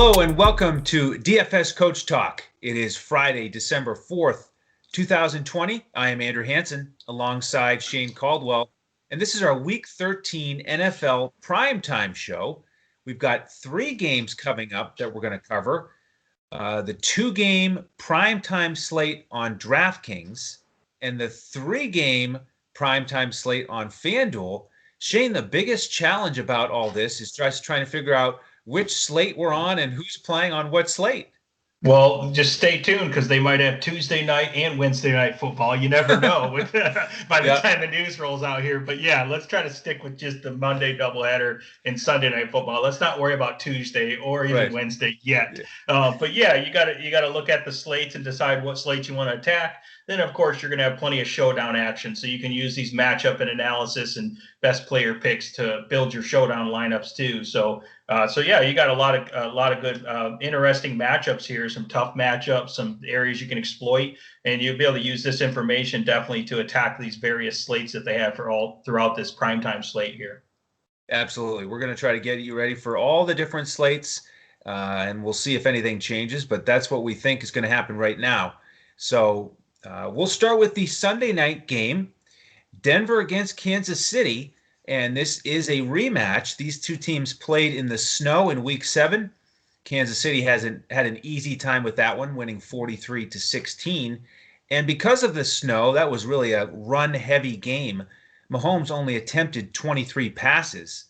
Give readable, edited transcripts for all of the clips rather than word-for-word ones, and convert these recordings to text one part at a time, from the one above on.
Hello and welcome to DFS Coach Talk. It is Friday, December 4th, 2020. I am Andrew Hansen alongside Shane Caldwell, and this is our Week 13 NFL Primetime show. We've got 3 games coming up that we're going to cover. The 2-game Primetime Slate on Draftkings and the 3-game Primetime Slate on Fanduel. Shane, the biggest challenge about all this is just trying to figure out which slate we're on and who's playing on what slate. Well, just stay tuned because they might have Tuesday night and Wednesday night football. You never know by the time the news rolls out here. But yeah, let's try to stick with just the Monday doubleheader and Sunday night football. Let's not worry about Tuesday or even Wednesday yet. But yeah, you got to look at the slates and decide what slates you want to attack. Then, of course, you're going to have plenty of showdown action. So you can use these matchup and analysis and best player picks to build your showdown lineups too. So yeah, you got a lot of good, interesting matchups here. Some tough matchups, some areas you can exploit, and you'll be able to use this information definitely to attack these various slates that they have for all throughout this primetime slate here. Absolutely, we're going to try to get you ready for all the different slates, and we'll see if anything changes. But that's what we think is going to happen right now. So we'll start with the Sunday night game, Denver against Kansas City. And this is a rematch. These two teams played in the snow in Week 7. Kansas City had an easy time with that one, winning 43-16. And because of the snow, that was really a run-heavy game. Mahomes only attempted 23 passes.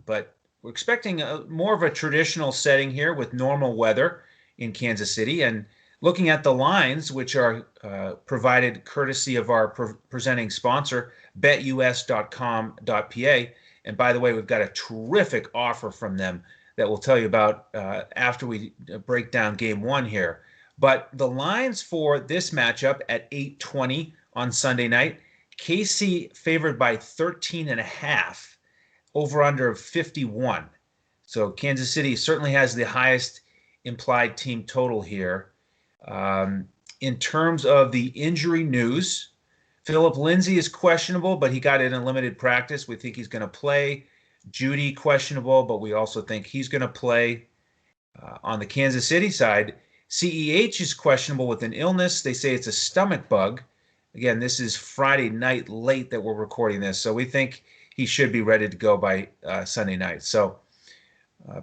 But we're expecting more of a traditional setting here with normal weather in Kansas City. And looking at the lines, which are provided courtesy of our presenting sponsor, BetUS.com.pa. And by the way, we've got a terrific offer from them that we'll tell you about after we break down Game 1 here. But the lines for this matchup at 8:20 on Sunday night, KC favored by 13.5, over-under of 51. So Kansas City certainly has the highest implied team total here. In terms of the injury news, Phillip Lindsey is questionable, but he got in a limited practice. We think he's going to play. Judy questionable, but we also think he's going to play. On the Kansas City side, CEH is questionable with an illness. They say it's a stomach bug. Again, this is Friday night late that we're recording this, so we think he should be ready to go by Sunday night. So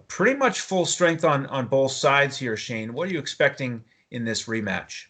pretty much full strength on both sides here, Shane. What are you expecting in this rematch?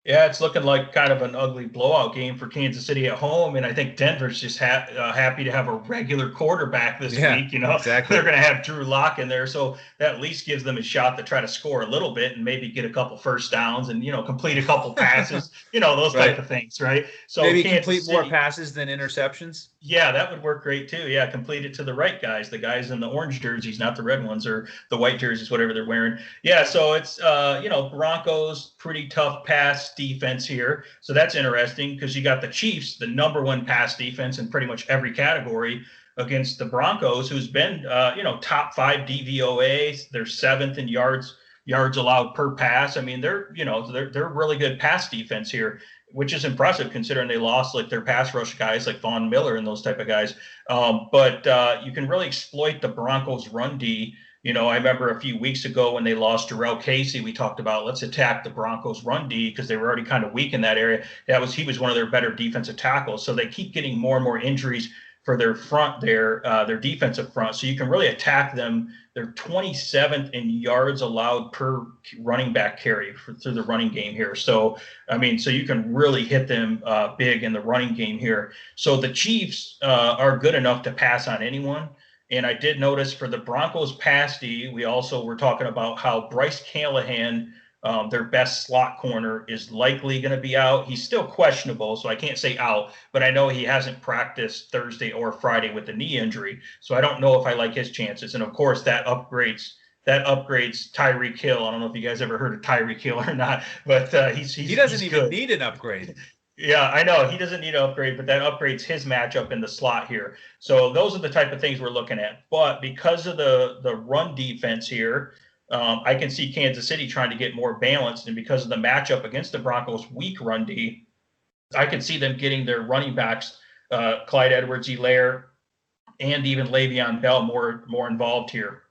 Yeah, it's looking like kind of an ugly blowout game for Kansas City at home, and I think Denver's just happy to have a regular quarterback this week. Exactly. They're going to have Drew Lock in there, so that at least gives them a shot to try to score a little bit and maybe get a couple first downs and complete a couple passes, those type of things, right? So maybe complete more passes than interceptions. Yeah, that would work great too. Yeah, complete it to the right guys, the guys in the orange jerseys, not the red ones, or the white jerseys, whatever they're wearing. Yeah, so it's Broncos, pretty tough pass defense here. So that's interesting because you got the Chiefs, the #1 pass defense in pretty much every category, against the Broncos, who's been top 5 DVOA. They're 7th in yards allowed per pass. I mean, they're really good pass defense here, which is impressive considering they lost like their pass rush guys like Von Miller and those type of guys. But you can really exploit the Broncos run D. I remember a few weeks ago when they lost Jarrell Casey, we talked about let's attack the Broncos run D because they were already kind of weak in that area. He was one of their better defensive tackles. So they keep getting more and more injuries for their front, their defensive front. So you can really attack them. They're 27th in yards allowed per running back carry through the running game here. So, so you can really hit them big in the running game here. So the Chiefs are good enough to pass on anyone. And I did notice for the Broncos pass D, we also were talking about how Bryce Callahan, their best slot corner, is likely going to be out. He's still questionable, so I can't say out, but I know he hasn't practiced Thursday or Friday with the knee injury. So I don't know if I like his chances. And of course, that upgrades Tyreek Hill. I don't know if you guys ever heard of Tyreek Hill or not, but he doesn't even need an upgrade. Yeah, I know. He doesn't need to upgrade, but that upgrades his matchup in the slot here. So those are the type of things we're looking at. But because of the run defense here, I can see Kansas City trying to get more balanced. And because of the matchup against the Broncos' weak run D, I can see them getting their running backs, Clyde Edwards-Helaire, and even Le'Veon Bell more involved here.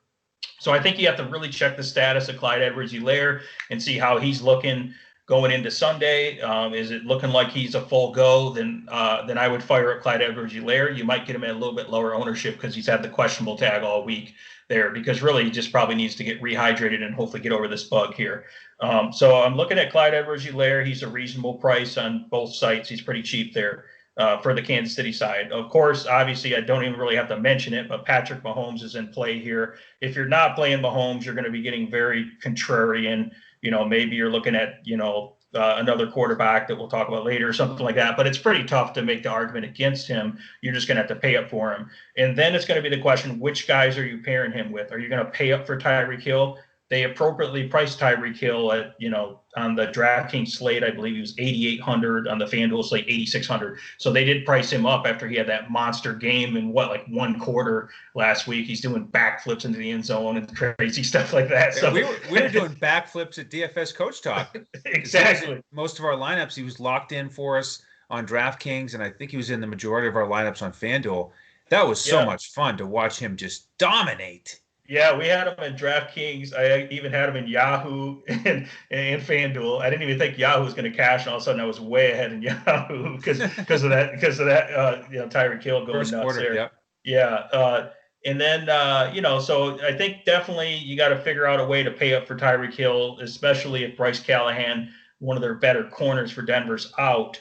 So I think you have to really check the status of Clyde Edwards-Helaire and see how he's looking going into Sunday. Is it looking like he's a full go? Then I would fire up Clyde Edwards-Helaire. You might get him at a little bit lower ownership because he's had the questionable tag all week there, because really he just probably needs to get rehydrated and hopefully get over this bug here. So I'm looking at Clyde Edwards-Helaire. He's a reasonable price on both sites. He's pretty cheap there. For the Kansas City side. Of course, obviously, I don't even really have to mention it, but Patrick Mahomes is in play here. If you're not playing Mahomes, you're going to be getting very contrarian. Maybe you're looking at, another quarterback that we'll talk about later or something like that. But it's pretty tough to make the argument against him. You're just going to have to pay up for him. And then it's going to be the question, which guys are you pairing him with? Are you going to pay up for Tyreek Hill? They appropriately priced Tyreek Hill at, on the Draftkings slate, I believe he was 8,800, on the Fanduel slate 8,600. So they did price him up after he had that monster game in one quarter last week. He's doing backflips into the end zone and crazy stuff like that. So we were doing backflips at DFS Coach Talk. Exactly. Most of our lineups, he was locked in for us on Draftkings, and I think he was in the majority of our lineups on Fanduel. That was so much fun to watch him just dominate. Yeah, we had him in Draftkings. I even had him in Yahoo and FanDuel. I didn't even think Yahoo was going to cash, and all of a sudden I was way ahead in Yahoo because of that Tyreek Hill going First nuts quarter, there. Yep. Yeah, and then so I think definitely you got to figure out a way to pay up for Tyreek Hill, especially if Bryce Callahan, one of their better corners for Denver's, out.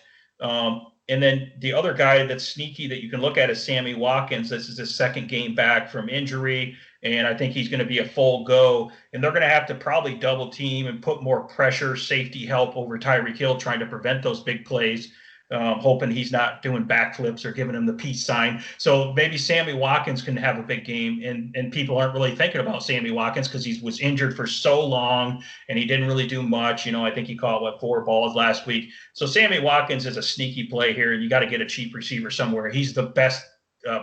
And then the other guy that's sneaky that you can look at is Sammy Watkins. This is his second game back from injury, and I think he's going to be a full go. And they're going to have to probably double team and put more pressure, safety help over Tyreek Hill, trying to prevent those big plays, hoping he's not doing backflips or giving him the peace sign. So maybe Sammy Watkins can have a big game, and people aren't really thinking about Sammy Watkins because he was injured for so long and he didn't really do much. I think he caught 4 balls last week. So Sammy Watkins is a sneaky play here, and you got to get a cheap receiver somewhere. He's the best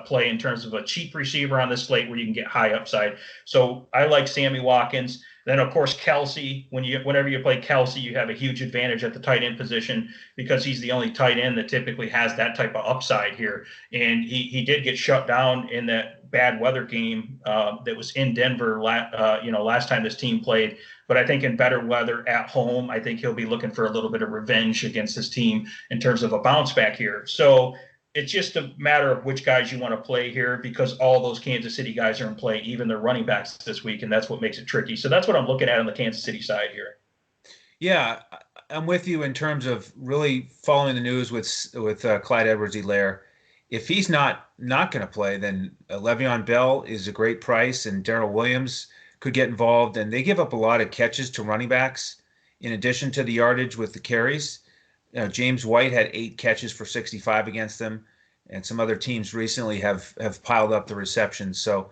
play in terms of a cheap receiver on the slate where you can get high upside. So I like Sammy Watkins. Then, of course, Kelsey. Whenever you play Kelsey, you have a huge advantage at the tight end position because he's the only tight end that typically has that type of upside here. And he did get shut down in that bad weather game that was in Denver last time this team played. But I think in better weather at home, I think he'll be looking for a little bit of revenge against his team in terms of a bounce back here. So it's just a matter of which guys you want to play here because all those Kansas City guys are in play, even their running backs this week, and that's what makes it tricky. So that's what I'm looking at on the Kansas City side here. Yeah, I'm with you in terms of really following the news with Clyde Edwards-Helaire. If he's not going to play, then Le'Veon Bell is a great price, and Darrell Williams could get involved. And they give up a lot of catches to running backs in addition to the yardage with the carries. James White had 8 catches for 65 against them, and some other teams recently have piled up the receptions. So,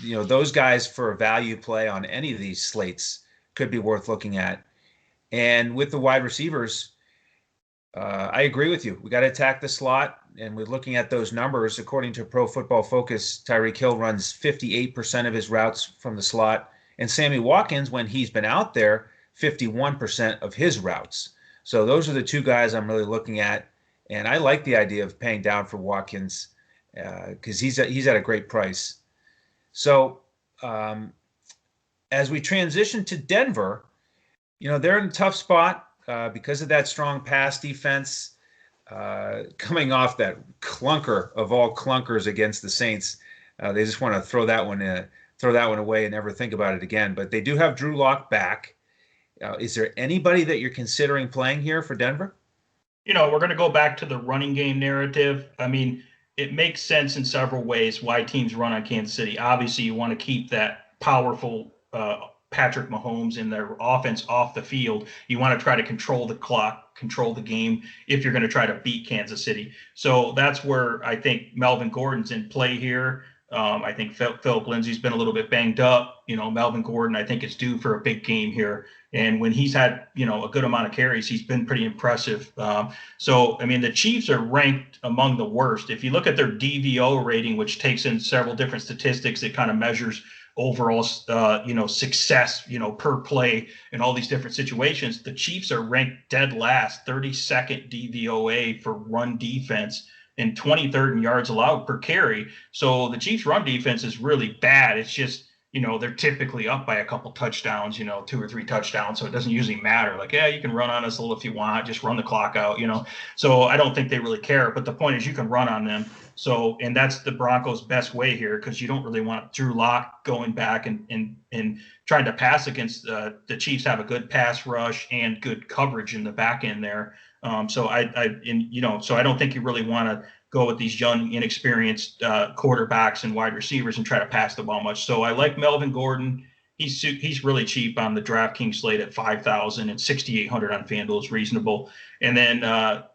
those guys for a value play on any of these slates could be worth looking at. And with the wide receivers, I agree with you. We got to attack the slot, and we're looking at those numbers. According to Pro Football Focus, Tyreek Hill runs 58% of his routes from the slot, and Sammy Watkins, when he's been out there, 51% of his routes. So those are the two guys I'm really looking at, and I like the idea of paying down for Watkins because he's at a great price. So as we transition to Denver, they're in a tough spot because of that strong pass defense coming off that clunker of all clunkers against the Saints. They just want to throw that one away and never think about it again. But they do have Drew Lock back. Is there anybody that you're considering playing here for Denver? We're going to go back to the running game narrative. I mean, it makes sense in several ways why teams run on Kansas City. Obviously, you want to keep that powerful Patrick Mahomes in their offense off the field. You want to try to control the clock, control the game if you're going to try to beat Kansas City. So that's where I think Melvin Gordon's in play here. I think Phillip Lindsey's been a little bit banged up. Melvin Gordon, I think, is due for a big game here. And when he's had, a good amount of carries, he's been pretty impressive. So, I mean, the Chiefs are ranked among the worst. If you look at their DVO rating, which takes in several different statistics, it kind of measures overall, success, per play in all these different situations. The Chiefs are ranked dead last, 32nd DVOA for run defense, and 23rd in yards allowed per carry. So the Chiefs' run defense is really bad. It's just they're typically up by a couple touchdowns, 2 or 3 touchdowns. So it doesn't usually matter. Like, yeah, you can run on us a little if you want, just run the clock out, So I don't think they really care. But the point is you can run on them. So, and that's the Broncos' best way here, because you don't really want Drew Lock going back and trying to pass against the Chiefs. Have a good pass rush and good coverage in the back end there. So I don't think you really want to go with these young, inexperienced quarterbacks and wide receivers and try to pass the ball much. So I like Melvin Gordon. He's really cheap on the DraftKings slate at 5,000, and 6,800 on Fanduel is reasonable. And then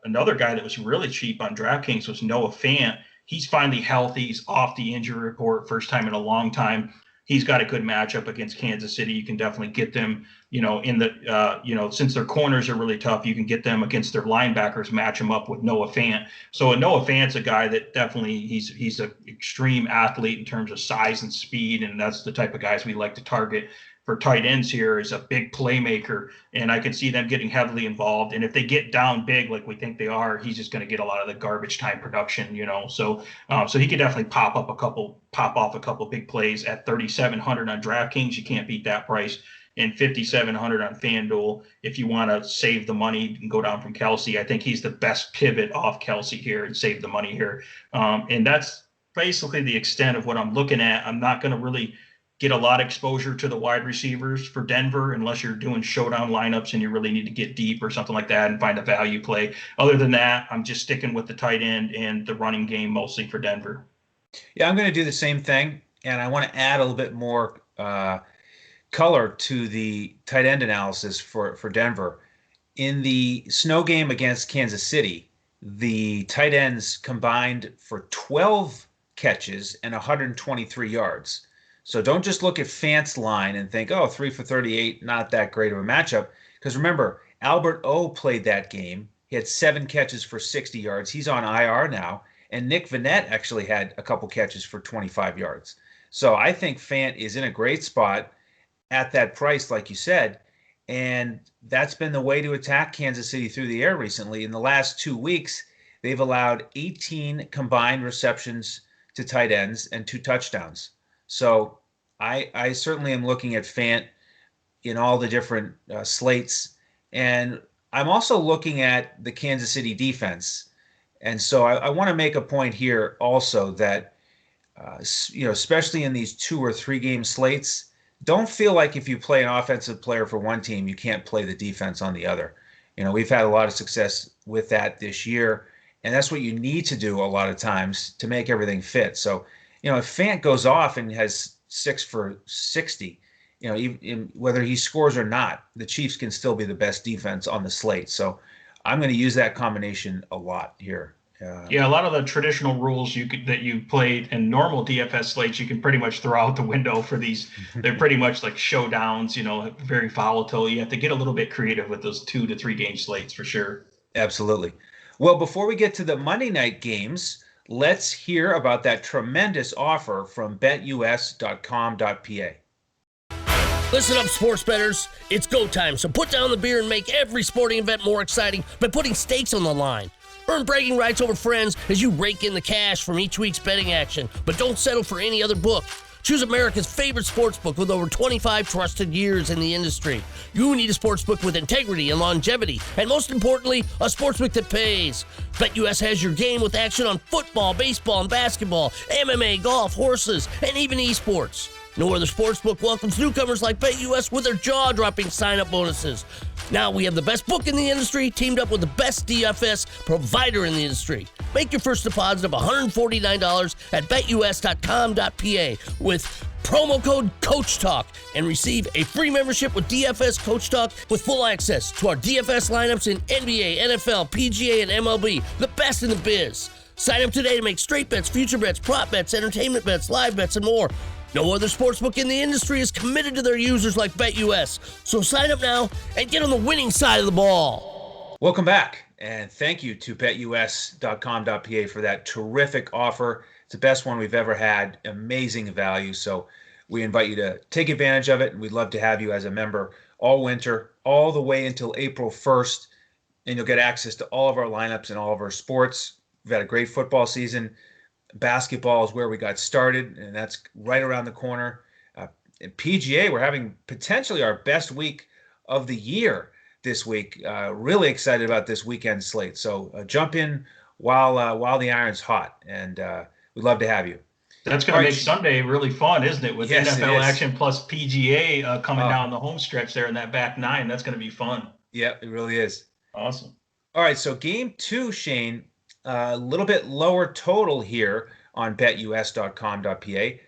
another guy that was really cheap on DraftKings was Noah Fant. He's finally healthy. He's off the injury report, first time in a long time. He's got a good matchup against Kansas City. You can definitely get them, in the, since their corners are really tough, you can get them against their linebackers, match them up with Noah Fant. So Noah Fant's a guy that definitely, he's an extreme athlete in terms of size and speed, and that's the type of guys we like to target for tight ends here, is a big playmaker, and I can see them getting heavily involved. And if they get down big like we think they are, he's just going to get a lot of the garbage time production, So he could definitely pop off a couple big plays at 3,700 on DraftKings. You can't beat that price. And 5,700 on FanDuel. If you want to save the money and go down from Kelsey, I think he's the best pivot off Kelsey here and save the money here. And that's basically the extent of what I'm looking at. I'm not going to really get a lot of exposure to the wide receivers for Denver unless you're doing showdown lineups and you really need to get deep or something like that and find a value play. Other than that, I'm just sticking with the tight end and the running game mostly for Denver. Yeah, I'm going to do the same thing, and I want to add a little bit more color to the tight end analysis for Denver. In the snow game against Kansas City, the tight ends combined for 12 catches and 123 yards. So don't just look at Fant's line and think, 3 for 38, not that great of a matchup. Because remember, Albert O played that game. He had 7 catches for 60 yards. He's on IR now. And Nick Vannett actually had a couple catches for 25 yards. So I think Fant is in a great spot at that price, like you said. And that's been the way to attack Kansas City through the air recently. In the last 2 weeks, they've allowed 18 combined receptions to tight ends and 2 touchdowns. So I certainly am looking at Fant in all the different slates. And I'm also looking at the Kansas City defense. And so I want to make a point here also that, especially in these 2 or 3 game slates, don't feel like if you play an offensive player for one team, you can't play the defense on the other. We've had a lot of success with that this year, and that's what you need to do a lot of times to make everything fit. So, if Fant goes off and has 6 for 60, even whether he scores or not, the Chiefs can still be the best defense on the slate. So I'm going to use that combination a lot here. Yeah, a lot of the traditional rules that you played in normal DFS slates, you can pretty much throw out the window for these. They're pretty much like showdowns, very volatile. You have to get a little bit creative with those 2 to 3 game slates for sure. Absolutely. Well, before we get to the Monday night games, let's hear about that tremendous offer from BetUS.com.pa. Listen up, sports bettors. It's go time, so put down the beer and make every sporting event more exciting by putting stakes on the line. Earn bragging rights over friends as you rake in the cash from each week's betting action, but don't settle for any other book. Choose America's favorite sportsbook with over 25 trusted years in the industry. You need a sportsbook with integrity and longevity, and most importantly, a sportsbook that pays. BetUS has your game with action on football, baseball, and basketball, MMA, golf, horses, and even esports. No other sportsbook welcomes newcomers like BetUS with their jaw-dropping sign-up bonuses. Now we have the best book in the industry teamed up with the best DFS provider in the industry. Make your first deposit of $149 at BetUS.com.pa with promo code CoachTalk and receive a free membership with DFS Coach Talk with full access to our DFS lineups in NBA, NFL, PGA, and MLB, the best in the biz. Sign up today to make straight bets, future bets, prop bets, entertainment bets, live bets, and more. No other sportsbook in the industry is committed to their users like BetUS. So sign up now and get on the winning side of the ball. Welcome back, and thank you to BetUS.com.pa for that terrific offer. It's the best one we've ever had. Amazing value. So we invite you to take advantage of it, and we'd love to have you as a member all winter, all the way until April 1st, and you'll get access to all of our lineups and all of our sports. We've had a great football season. Basketball is where we got started, and that's right around the corner. PGA, we're having potentially our best week of the year this week. Really excited about this weekend slate. So jump in while the iron's hot, and we'd love to have you. That's All going to right. make Sunday really fun, isn't it? With Yes, it NFL is. action plus PGA coming down the home stretch there in that back nine. That's going to be fun. Yeah, it really is. Awesome. All right, so game 2, Shane, a little bit lower total here on betus.com.pa.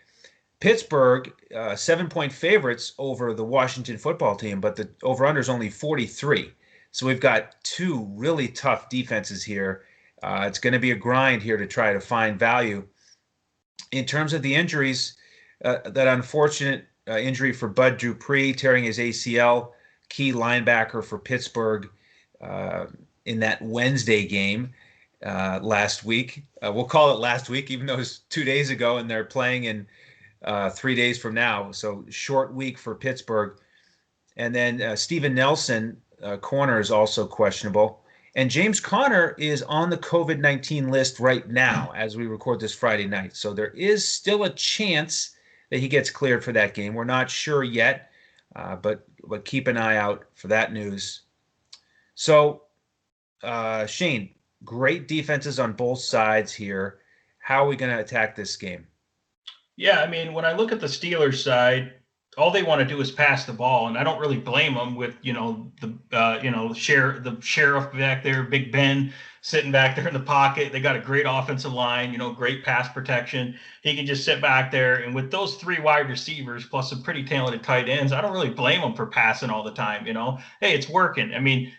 Pittsburgh, 7-point favorites over the Washington football team, but the over-under is only 43. So we've got two really tough defenses here. It's going to be a grind here to try to find value. In terms of the injuries, that unfortunate injury for Bud Dupree, tearing his ACL, key linebacker for Pittsburgh in that Wednesday game last week. We'll call it last week, even though it was 2 days ago, and they're playing in 3 days from now. So short week for Pittsburgh. And then Steven Nelson, corner, is also questionable. And James Conner is on the COVID-19 list right now as we record this Friday night. So there is still a chance that he gets cleared for that game. We're not sure yet, but keep an eye out for that news. So, Shane, great defenses on both sides here. How are we going to attack this game? Yeah, I mean, when I look at the Steelers side, all they want to do is pass the ball, and I don't really blame them with the sheriff back there, Big Ben sitting back there in the pocket. They got a great offensive line, great pass protection. He can just sit back there, and with those 3 wide receivers plus some pretty talented tight ends, I don't really blame them for passing all the time. Hey, it's working. I mean,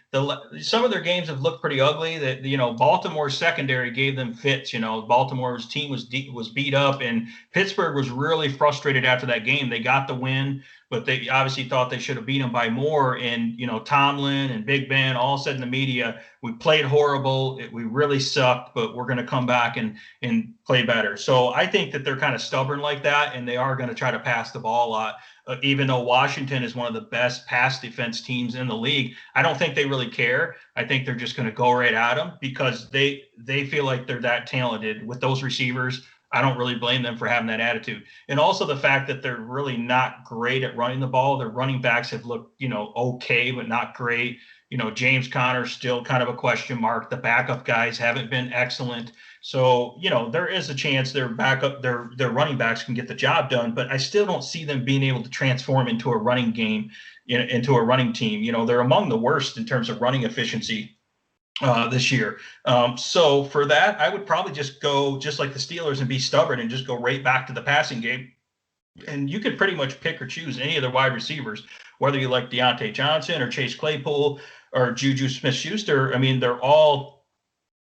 some of their games have looked pretty ugly. That Baltimore's secondary gave them fits. Baltimore's team was beat up, and Pittsburgh was really frustrated after that game. They got the win, but they obviously thought they should have beat them by more. And Tomlin and Big Ben all said in the media, "We played horrible. We really sucked, but we're going to come back and play better." So I think that they're kind of stubborn like that, and they are going to try to pass the ball a lot. Even though Washington is one of the best pass defense teams in the league, I don't think they really care. I think they're just going to go right at them because they feel like they're that talented with those receivers. I don't really blame them for having that attitude. And also the fact that they're really not great at running the ball. Their running backs have looked, okay, but not great. James Conner still kind of a question mark. The backup guys haven't been excellent. So, there is a chance their running backs can get the job done, but I still don't see them being able to transform into a running game, into a running team. They're among the worst in terms of running efficiency this year. So for that, I would probably just go just like the Steelers and be stubborn and just go right back to the passing game. And you could pretty much pick or choose any of the wide receivers, whether you like Deontay Johnson or Chase Claypool or Juju Smith-Schuster. I mean, they're all,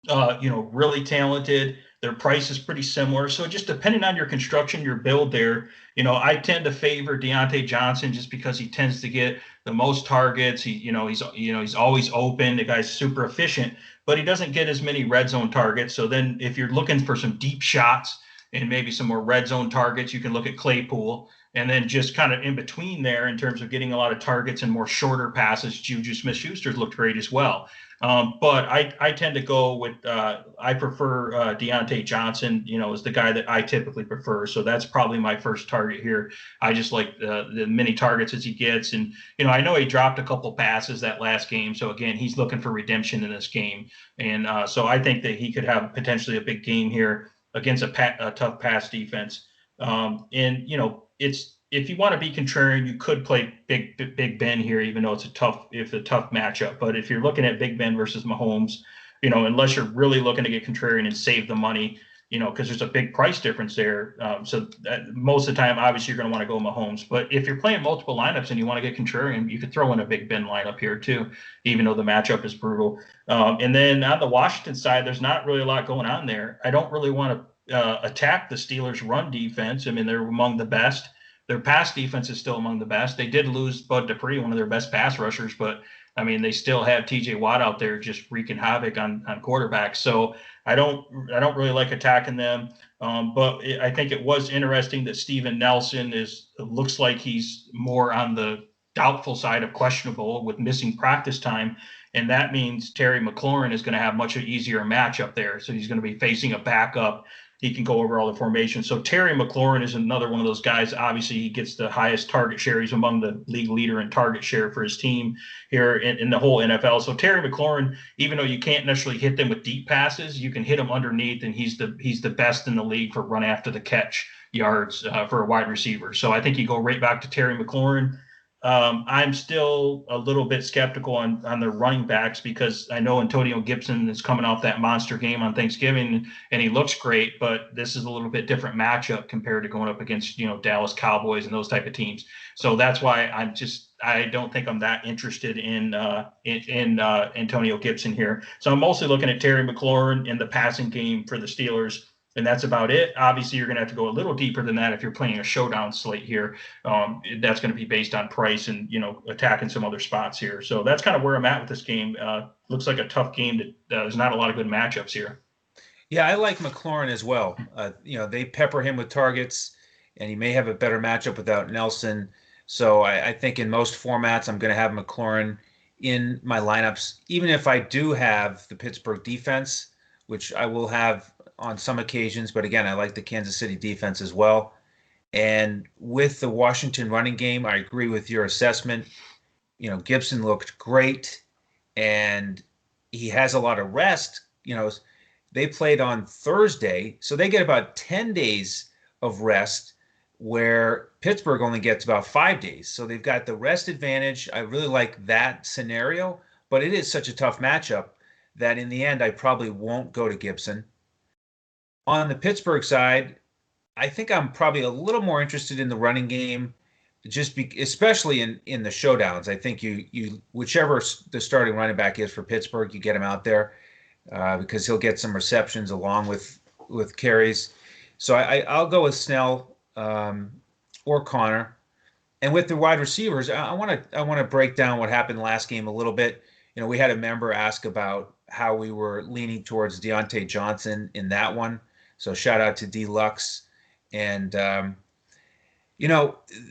really talented. Their price is pretty similar. So just depending on your construction, your build there, I tend to favor Deontay Johnson just because he tends to get the most targets. He's always open. The guy's super efficient, but he doesn't get as many red zone targets. So then if you're looking for some deep shots and maybe some more red zone targets, you can look at Claypool. And then just kind of in between there in terms of getting a lot of targets and more shorter passes, Juju Smith-Schuster's looked great as well. But I tend to go with I prefer Deontay Johnson, is the guy that I typically prefer. So that's probably my first target here. I just like the many targets as he gets. And, I know he dropped a couple passes that last game. So, again, he's looking for redemption in this game. And so I think that he could have potentially a big game here against a tough pass defense. If you want to be contrarian, you could play Big Ben here, even though it's a tough matchup. But if you're looking at Big Ben versus Mahomes, unless you're really looking to get contrarian and save the money, because there's a big price difference there. So most of the time, obviously, you're going to want to go Mahomes. But if you're playing multiple lineups and you want to get contrarian, you could throw in a Big Ben lineup here too, even though the matchup is brutal. And then on the Washington side, there's not really a lot going on there. I don't really want to attack the Steelers' run defense. I mean, they're among the best. Their pass defense is still among the best. They did lose Bud Dupree, one of their best pass rushers, but I mean, they still have TJ Watt out there just wreaking havoc on quarterbacks. So I don't really like attacking them. But I think it was interesting that Steven Nelson looks like he's more on the doubtful side of questionable with missing practice time. And that means Terry McLaurin is going to have much easier matchup there. So he's going to be facing a backup he can go over all the formations. So Terry McLaurin is another one of those guys. Obviously, he gets the highest target share. He's among the league leader in target share for his team here in the whole NFL. So Terry McLaurin, even though you can't necessarily hit them with deep passes, you can hit him underneath, and he's the best in the league for run after the catch yards for a wide receiver. So I think you go right back to Terry McLaurin. I'm still a little bit skeptical on their running backs because I know Antonio Gibson is coming off that monster game on Thanksgiving and he looks great, but this is a little bit different matchup compared to going up against, Dallas Cowboys and those type of teams. So that's why I don't think I'm that interested in Antonio Gibson here. So I'm mostly looking at Terry McLaurin in the passing game for the Steelers. And that's about it. Obviously, you're going to have to go a little deeper than that if you're playing a showdown slate here. That's going to be based on price and, attacking some other spots here. So that's kind of where I'm at with this game. Looks like a tough game. There's not a lot of good matchups here. Yeah, I like McLaurin as well. They pepper him with targets, and he may have a better matchup without Nelson. So I think in most formats, I'm going to have McLaurin in my lineups, even if I do have the Pittsburgh defense, which I will have on some occasions, but again, I like the Kansas City defense as well. And with the Washington running game, I agree with your assessment. Gibson looked great, and he has a lot of rest. They played on Thursday, so they get about 10 days of rest, where Pittsburgh only gets about 5 days. So they've got the rest advantage. I really like that scenario, but it is such a tough matchup that in the end, I probably won't go to Gibson. On the Pittsburgh side, I think I'm probably a little more interested in the running game, especially in the showdowns. I think you whichever the starting running back is for Pittsburgh, you get him out there because he'll get some receptions along with carries. So I'll go with Snell or Connor. And with the wide receivers, I want to break down what happened last game a little bit. We had a member ask about how we were leaning towards Deontay Johnson in that one. So shout out to Deluxe. And,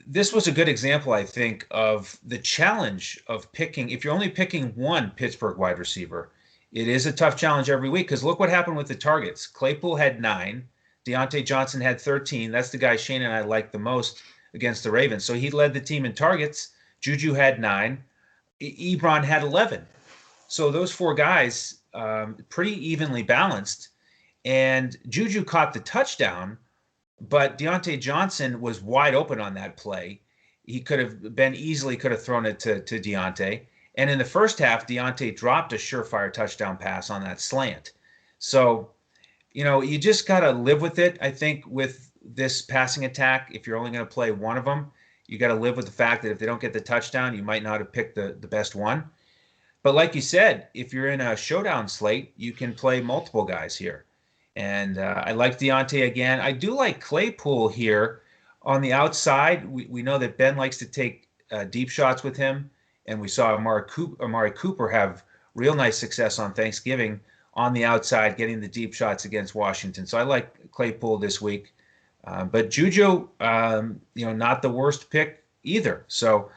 this was a good example, I think, of the challenge of picking. If you're only picking one Pittsburgh wide receiver, it is a tough challenge every week because look what happened with the targets. Claypool had 9. Deontay Johnson had 13. That's the guy Shane and I liked the most against the Ravens. So he led the team in targets. Juju had 9. Ebron had 11. So those 4 guys, pretty evenly balanced. And Juju caught the touchdown, but Deontay Johnson was wide open on that play. He could have thrown it to Deontay. And in the first half, Deontay dropped a surefire touchdown pass on that slant. So, you just got to live with it. I think with this passing attack, if you're only going to play one of them, you got to live with the fact that if they don't get the touchdown, you might not have picked the best one. But like you said, if you're in a showdown slate, you can play multiple guys here. And I like Deontay again. I do like Claypool here on the outside. We know that Ben likes to take deep shots with him. And we saw Amari Cooper have real nice success on Thanksgiving on the outside, getting the deep shots against Washington. So I like Claypool this week. But Juju, not the worst pick either. So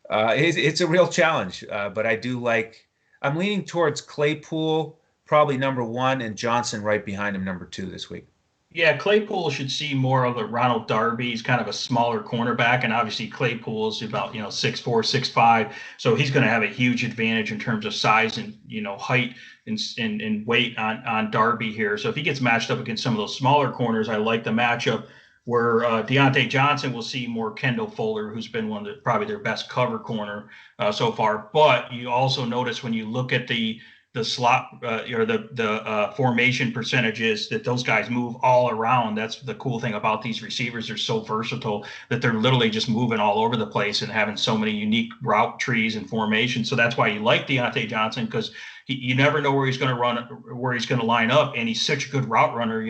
it's a real challenge. But I'm leaning towards Claypool, probably number 1, and Johnson right behind him, number 2 this week. Yeah, Claypool should see more of a Ronald Darby. He's kind of a smaller cornerback, and obviously Claypool is about 6'4", 6'5", so he's going to have a huge advantage in terms of size and height and weight on Darby here. So if he gets matched up against some of those smaller corners, I like the matchup. Where Deontay Johnson will see more Kendall Fuller, who's been probably their best cover corner so far. But you also notice when you look at the slot or the formation percentages that those guys move all around. That's the cool thing about these receivers. They're so versatile that they're literally just moving all over the place and having so many unique route trees and formations. So that's why you like Deontay Johnson, because you never know where he's going to run, where he's going to line up. And he's such a good route runner.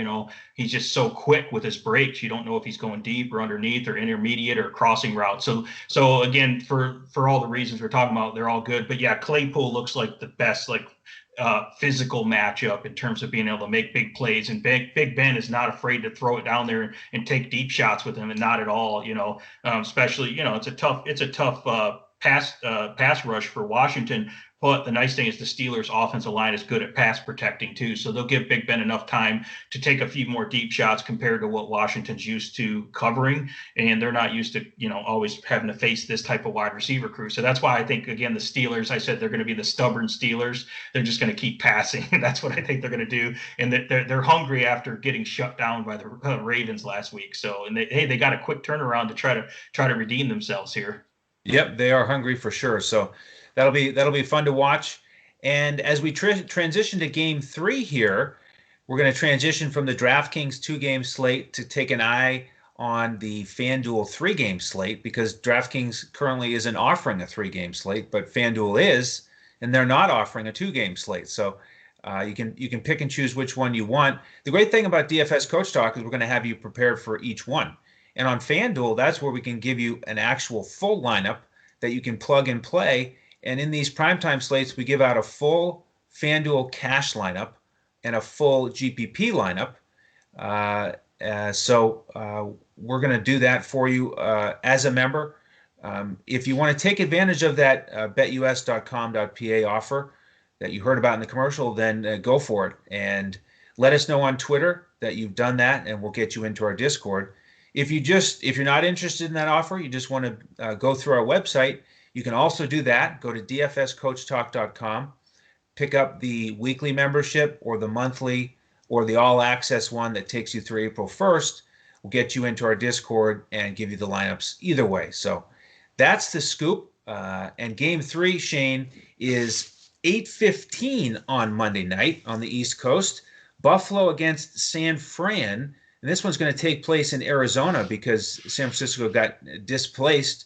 He's just so quick with his breaks. You don't know if he's going deep or underneath or intermediate or crossing route. So again, for all the reasons we're talking about, they're all good. But yeah, Claypool looks like the best, physical matchup in terms of being able to make big plays, and Big Ben is not afraid to throw it down there and take deep shots with him, and not at all, especially, it's a tough pass rush for Washington. But the nice thing is the Steelers' offensive line is good at pass protecting too. So they'll give Big Ben enough time to take a few more deep shots compared to what Washington's used to covering. And they're not used to, always having to face this type of wide receiver crew. So that's why I think, again, the Steelers, I said they're going to be the stubborn Steelers. They're just going to keep passing. That's what I think they're going to do. And they're hungry after getting shut down by the Ravens last week. So, and they got a quick turnaround to try to redeem themselves here. Yep, they are hungry for sure. So that'll be fun to watch. And as we transition to Game 3 here, we're going to transition from the Draftkings 2-game slate to take an eye on the Fanduel 3-game slate, because Draftkings currently isn't offering a 3-game slate, but Fanduel is, and they're not offering a 2-game slate. So you can pick and choose which one you want. The great thing about DFS Coach Talk is we're going to have you prepared for each one. And on Fanduel, that's where we can give you an actual full lineup that you can plug and play. And in these primetime slates, we give out a full Fanduel cash lineup and a full GPP lineup. So we're going to do that for you as a member. If you want to take advantage of that betus.com.pa offer that you heard about in the commercial, then go for it. And let us know on Twitter that you've done that, and we'll get you into our Discord. If you're not interested in that offer, you just want to go through our website, you can also do that. Go to dfscoachtalk.com, pick up the weekly membership or the monthly or the all-access one that takes you through April 1st. We'll get you into our Discord and give you the lineups either way. So that's the scoop. And Game 3, Shane, is 8:15 on Monday night on the East Coast. Buffalo against San Fran. And this one's going to take place in Arizona because San Francisco got displaced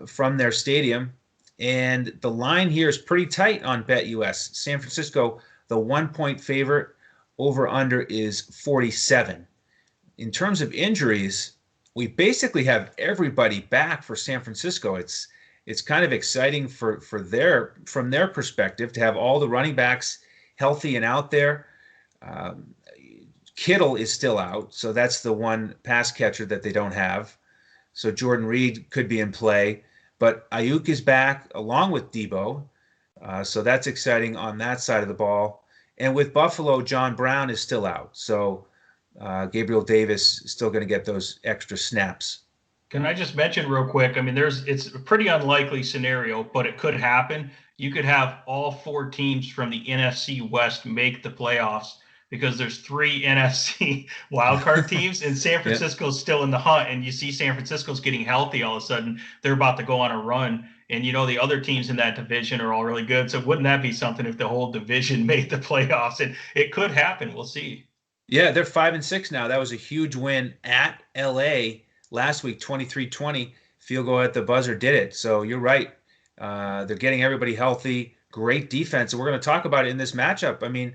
from their stadium. And the line here is pretty tight on BetUS. San Francisco, the 1-point favorite, over under is 47. In terms of injuries, we basically have everybody back for San Francisco. It's kind of exciting from their perspective to have all the running backs healthy and out there. Kittle is still out, so that's the one pass catcher that they don't have. So Jordan Reed could be in play, but Ayuk is back along with Deebo, so that's exciting on that side of the ball. And with Buffalo, John Brown is still out, so Gabriel Davis is still going to get those extra snaps. Can I just mention real quick? I mean, it's a pretty unlikely scenario, but it could happen. You could have all 4 teams from the NFC West make the playoffs, because there's 3 NFC wildcard teams, and San Francisco's still in the hunt. And you see San Francisco's getting healthy all of a sudden. They're about to go on a run. And, the other teams in that division are all really good. So wouldn't that be something if the whole division made the playoffs? And it could happen. We'll see. Yeah, they're 5-6 now. That was a huge win at LA last week, 23-20. Field goal at the buzzer did it. So you're right. They're getting everybody healthy. Great defense. And we're going to talk about it in this matchup. I mean,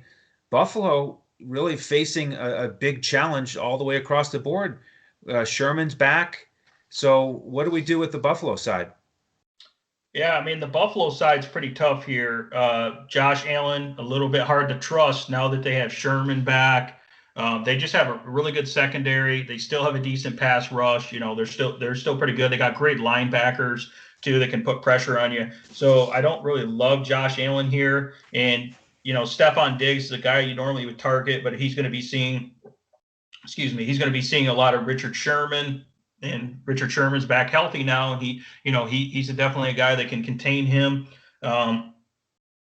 Buffalo really facing a big challenge all the way across the board. Sherman's back. So what do we do with the Buffalo side? Yeah, I mean, the Buffalo side's pretty tough here. Josh Allen, a little bit hard to trust now that they have Sherman back. They just have a really good secondary. They still have a decent pass rush. They're still pretty good. They got great linebackers too that can put pressure on you. So I don't really love Josh Allen here. And Stephon Diggs is a guy you normally would target, but he's going to be seeing a lot of Richard Sherman, and Richard Sherman's back healthy now. And he's definitely a guy that can contain him.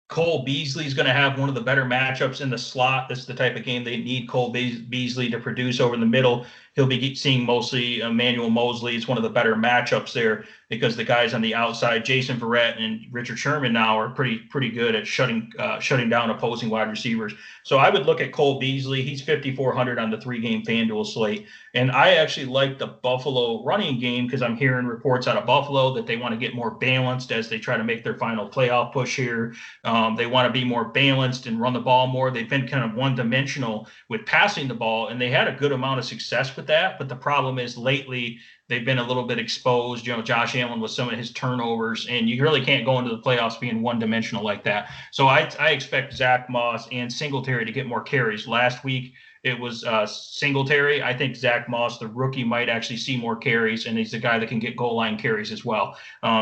Cole Beasley is going to have one of the better matchups in the slot. This is the type of game they need Cole Beasley to produce over in the middle. He'll be seeing mostly Emmanuel Mosley. It's one of the better matchups there because the guys on the outside, Jason Verrett and Richard Sherman, now are pretty good at shutting down opposing wide receivers. So I would look at Cole Beasley. He's 5,400 on the 3-game FanDuel slate. And I actually like the Buffalo running game because I'm hearing reports out of Buffalo that they want to get more balanced as they try to make their final playoff push here. They want to be more balanced and run the ball more. They've been kind of one-dimensional with passing the ball, and they had a good amount of success with that. But the problem is lately They've been a little bit exposed. Josh Allen with some of his turnovers, and you really can't go into the playoffs being one-dimensional like that. So I expect Zach Moss and Singletary to get more carries. Last week, it was Singletary. I think Zach Moss, the rookie, might actually see more carries, and he's the guy that can get goal line carries as well.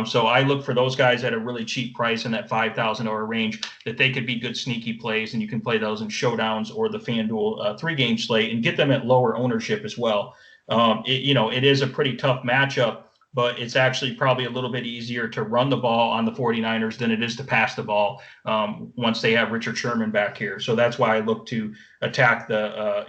So I look for those guys at a really cheap price in that $5,000 range that they could be good sneaky plays, and you can play those in showdowns or the FanDuel 3-game slate and get them at lower ownership as well. It is a pretty tough matchup, but it's actually probably a little bit easier to run the ball on the 49ers than it is to pass the ball once they have Richard Sherman back here. So that's why I look to attack the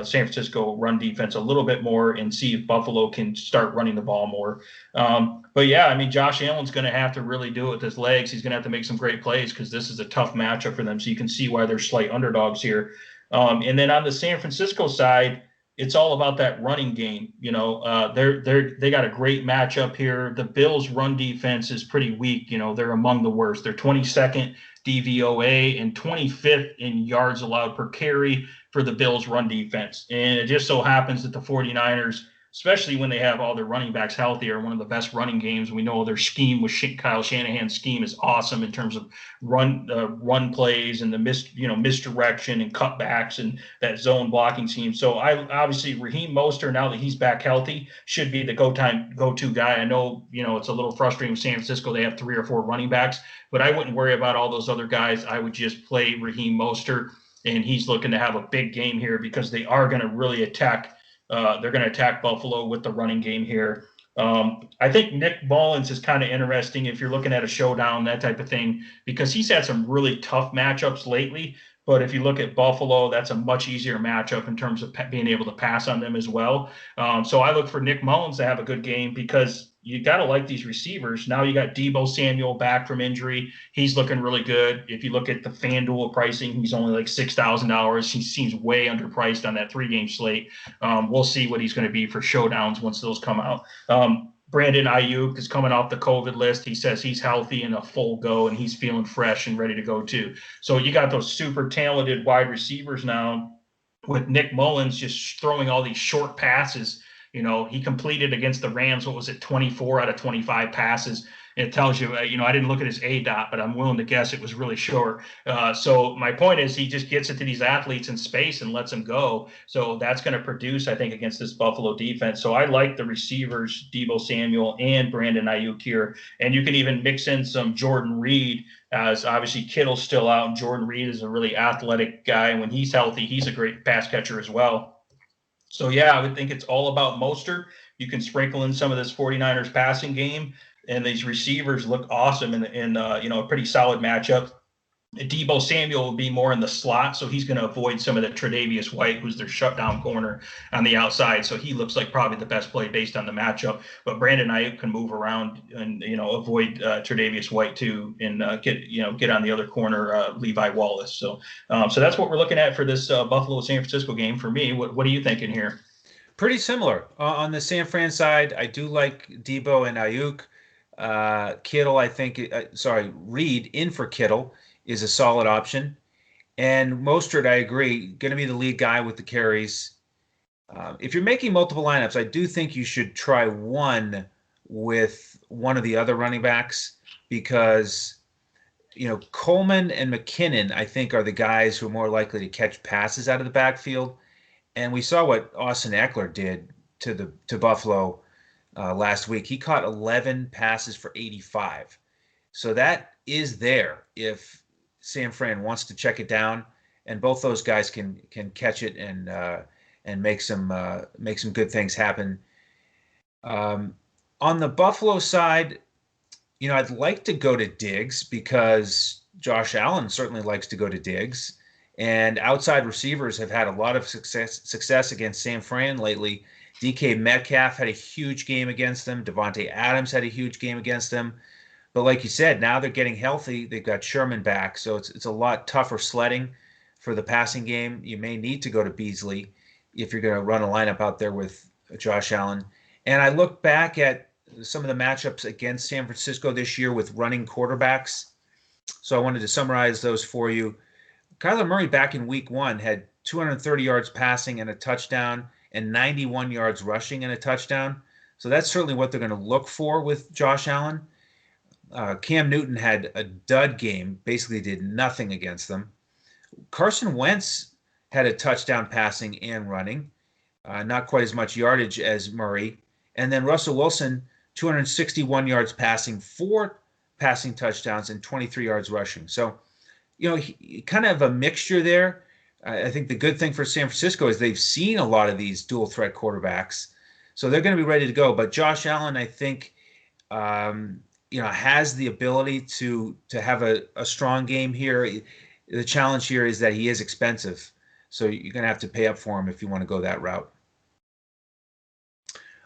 San Francisco run defense a little bit more and see if Buffalo can start running the ball more. But yeah, I mean, Josh Allen's going to have to really do it with his legs. He's going to have to make some great plays because this is a tough matchup for them. So you can see why they're slight underdogs here. And then on the San Francisco side, it's all about that running game. They got a great matchup here. The Bills' run defense is pretty weak. They're among the worst. They're 22nd DVOA and 25th in yards allowed per carry for the Bills' run defense. And it just so happens that the 49ers, especially when they have all their running backs healthy, are one of the best running games. We know their scheme with Kyle Shanahan's scheme is awesome in terms of run plays and the misdirection and cutbacks and that zone blocking scheme. So obviously Raheem Mostert, now that he's back healthy, should be the go-to guy. I know, it's a little frustrating with San Francisco. They have 3 or 4 running backs, but I wouldn't worry about all those other guys. I would just play Raheem Mostert, and he's looking to have a big game here because they are going to really attack. They're going to attack Buffalo with the running game here. I think Nick Mullins is kind of interesting if you're looking at a showdown, that type of thing, because he's had some really tough matchups lately. But if you look at Buffalo, that's a much easier matchup in terms of being able to pass on them as well. So I look for Nick Mullins to have a good game because you got to like these receivers. Now you got Deebo Samuel back from injury. He's looking really good. If you look at the FanDuel pricing, he's only like $6,000. He seems way underpriced on that 3-game slate. We'll see what he's going to be for showdowns once those come out. Brandon Ayuk is coming off the COVID list. He says he's healthy and a full go, and he's feeling fresh and ready to go too. So you got those super talented wide receivers now with Nick Mullins just throwing all these short passes. He completed against the Rams, 24 out of 25 passes. It tells you, I didn't look at his ADOT, but I'm willing to guess it was really short. So my point is he just gets it to these athletes in space and lets them go. So that's going to produce, I think, against this Buffalo defense. So I like the receivers, Deebo Samuel and Brandon Ayuk here. And you can even mix in some Jordan Reed, as obviously Kittle's still out, and Jordan Reed is a really athletic guy. And when he's healthy, he's a great pass catcher as well. So, yeah, I would think it's all about Mostert. You can sprinkle in some of this 49ers passing game, and these receivers look awesome in a pretty solid matchup. Deebo Samuel will be more in the slot, so he's going to avoid some of the Tre'Davious White, who's their shutdown corner on the outside. So he looks like probably the best play based on the matchup. But Brandon Ayuk can move around and avoid Tre'Davious White too, and get on the other corner, Levi Wallace. So that's what we're looking at for this Buffalo San Francisco game. For me, what are you thinking here? Pretty similar on the San Fran side. I do like Deebo and Ayuk. Kittle, I think. Reed in for Kittle is a solid option. And Mostert, I agree, going to be the lead guy with the carries. If you're making multiple lineups, I do think you should try one with one of the other running backs because, Coleman and McKinnon, I think, are the guys who are more likely to catch passes out of the backfield. And we saw what Austin Eckler did to Buffalo last week. He caught 11 passes for 85. So that is there if San Fran wants to check it down, and both those guys can catch it and make some good things happen. On the Buffalo side, I'd like to go to Diggs because Josh Allen certainly likes to go to Diggs, and outside receivers have had a lot of success against San Fran lately. DK Metcalf had a huge game against them. Devontae Adams had a huge game against them. But like you said, now they're getting healthy. They've got Sherman back, so it's a lot tougher sledding for the passing game. You may need to go to Beasley if you're going to run a lineup out there with Josh Allen. And I look back at some of the matchups against San Francisco this year with running quarterbacks. So I wanted to summarize those for you. Kyler Murray back in week 1 had 230 yards passing and a touchdown and 91 yards rushing and a touchdown. So that's certainly what they're going to look for with Josh Allen. Cam Newton had a dud game, basically did nothing against them. Carson Wentz had a touchdown passing and running, not quite as much yardage as Murray. And then Russell Wilson, 261 yards passing, 4 passing touchdowns, and 23 yards rushing. So, kind of a mixture there. I think the good thing for San Francisco is they've seen a lot of these dual threat quarterbacks, so they're going to be ready to go. But Josh Allen, I think, has the ability to have a strong game here. The challenge here is that he is expensive, so you're going to have to pay up for him if you want to go that route.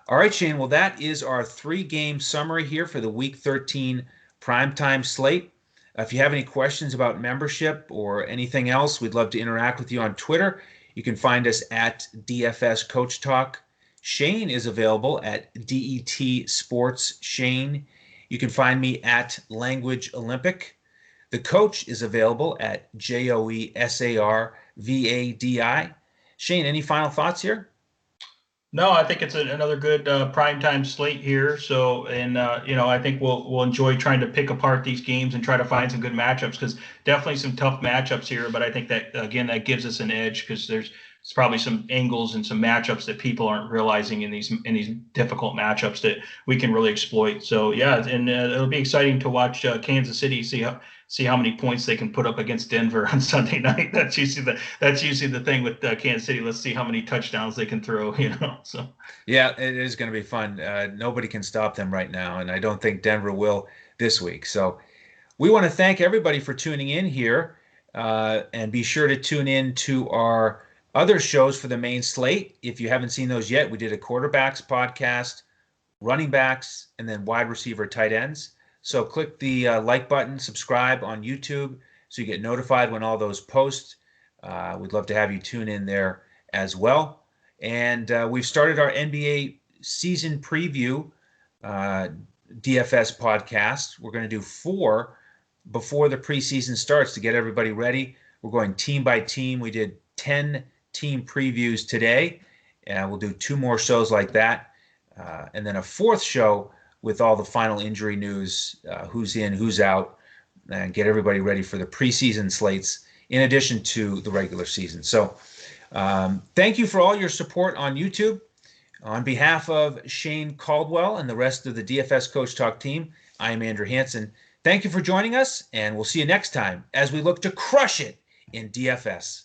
All right, Shane. Well, that is our 3-game summary here for the Week 13 primetime slate. If you have any questions about membership or anything else, we'd love to interact with you on Twitter. You can find us at DFS Coach Talk. Shane is available at DET Sports Shane. You can find me at Language Olympic. The coach is available at JOESARVADI. Shane, any final thoughts here? No, I think it's another good primetime slate here. So, I think we'll enjoy trying to pick apart these games and try to find some good matchups, because definitely some tough matchups here. But I think that, again, that gives us an edge, because there's probably some angles and some matchups that people aren't realizing in these difficult matchups that we can really exploit. So, yeah, and it'll be exciting to watch Kansas City, see how many points they can put up against Denver on Sunday night. That's usually the thing with Kansas City. Let's see how many touchdowns they can throw, So yeah, it is going to be fun. Nobody can stop them right now, and I don't think Denver will this week. So we want to thank everybody for tuning in here, and be sure to tune in to our other shows for the main slate. If you haven't seen those yet, we did a quarterbacks podcast, running backs, and then wide receiver tight ends. So click the like button, subscribe on YouTube so you get notified when all those post. We'd love to have you tune in there as well. And we've started our NBA season preview DFS podcast. We're going to do 4 before the preseason starts to get everybody ready. We're going team by team. We did 10 team previews today, and we'll do 2 more shows like that. And then a 4th show with all the final injury news, who's in, who's out, and get everybody ready for the preseason slates in addition to the regular season. So thank you for all your support on YouTube. On behalf of Shane Caldwell and the rest of the DFS Coach Talk team, I am Andrew Hansen. Thank you for joining us, and we'll see you next time as we look to crush it in DFS.